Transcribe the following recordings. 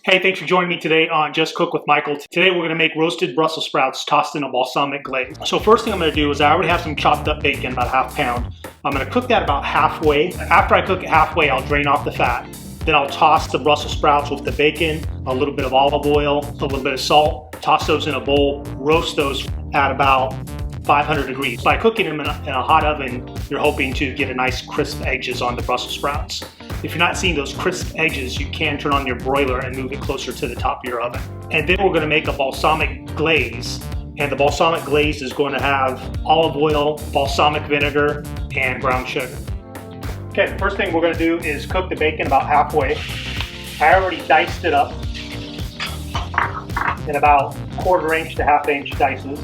Hey, thanks for joining me today on Just Cook with Michael. Today we're going to make roasted Brussels sprouts tossed in a balsamic glaze. So first thing I'm going to do is I already have some chopped up bacon, about ½ pound. I'm going to cook that about halfway. After I cook it halfway, I'll drain off the fat. Then I'll toss the Brussels sprouts with the bacon, a little bit of olive oil, a little bit of salt, toss those in a bowl, roast those at about 500 degrees. By cooking them in a hot oven, you're hoping to get a nice crisp edges on the Brussels sprouts. If you're not seeing those crisp edges, you can turn on your broiler and move it closer to the top of your oven. And then we're going to make a balsamic glaze. And the balsamic glaze is going to have olive oil, balsamic vinegar, and brown sugar. Okay, the first thing we're going to do is cook the bacon about halfway. I already diced it up in about 1/4 inch to 1/2 inch dices.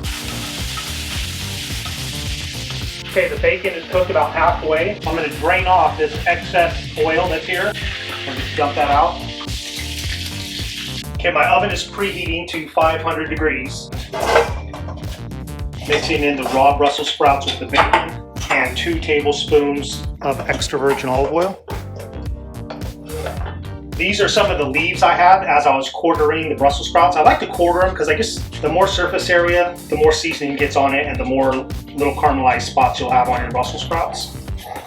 Okay, the bacon is cooked about halfway. I'm going to drain off this excess oil that's here and just dump that out. Okay, my oven is preheating to 500 degrees. Mixing in the raw Brussels sprouts with the bacon and 2 tablespoons of extra virgin olive oil. These are some of the leaves I had as I was quartering the Brussels sprouts. I like to quarter them because I guess the more surface area, the more seasoning gets on it and the more little caramelized spots you'll have on your Brussels sprouts.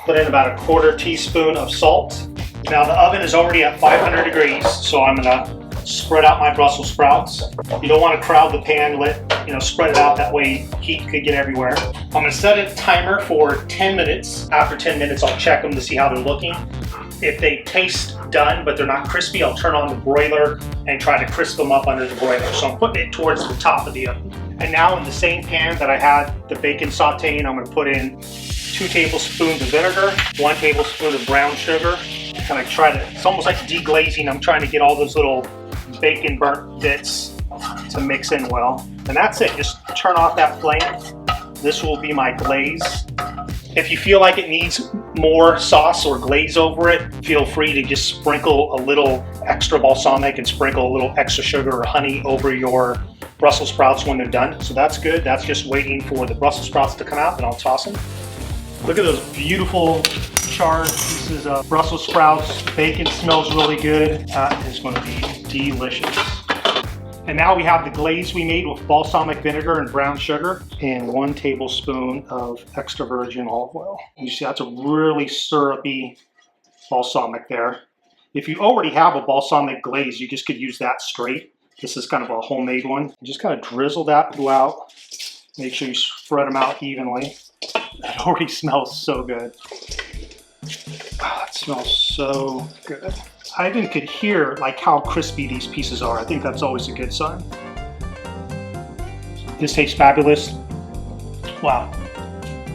Put in about 1/4 teaspoon of salt. Now the oven is already at 500 degrees, so I'm gonna spread out my Brussels sprouts. You don't want to crowd the pan, spread it out, that way heat could get everywhere. I'm gonna set a timer for 10 minutes. After 10 minutes, I'll check them to see how they're looking. If they taste done, but they're not crispy, I'll turn on the broiler and try to crisp them up under the broiler. So I'm putting it towards the top of the oven. And now in the same pan that I had the bacon sauteing, I'm gonna put in 2 tablespoons of vinegar, 1 tablespoon of brown sugar. Kind of try to, it's almost like deglazing. I'm trying to get all those little bacon burnt bits to mix in well. And that's it, just turn off that flame. This will be my glaze. If you feel like it needs more sauce or glaze over it, feel free to just sprinkle a little extra balsamic and sprinkle a little extra sugar or honey over your Brussels sprouts when they're done. So that's good. That's just waiting for the Brussels sprouts to come out, and I'll toss them. Look at those beautiful charred pieces of Brussels sprouts. Bacon smells really good. That is going to be delicious. And now we have the glaze we made with balsamic vinegar and brown sugar and 1 tablespoon of extra virgin olive oil. You see that's a really syrupy balsamic there. If you already have a balsamic glaze, you just could use that straight. This is kind of a homemade one. You just kind of drizzle that throughout. Make sure you spread them out evenly. It already smells so good. Oh, it smells so good. I even could hear like how crispy these pieces are. I think that's always a good sign. This tastes fabulous. Wow.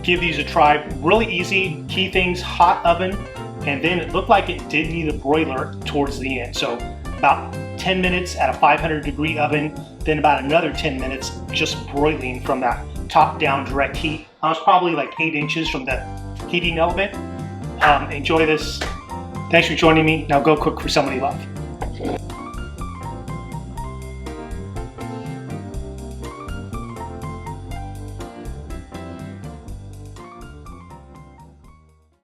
Give these a try. Really easy. Key things, hot oven. And then it looked like it did need a broiler towards the end. So about 10 minutes at a 500 degree oven, then about another 10 minutes just broiling from that top down direct heat. I was probably like 8 inches from the heating element. Enjoy this. Thanks for joining me. Now go cook for somebody you love.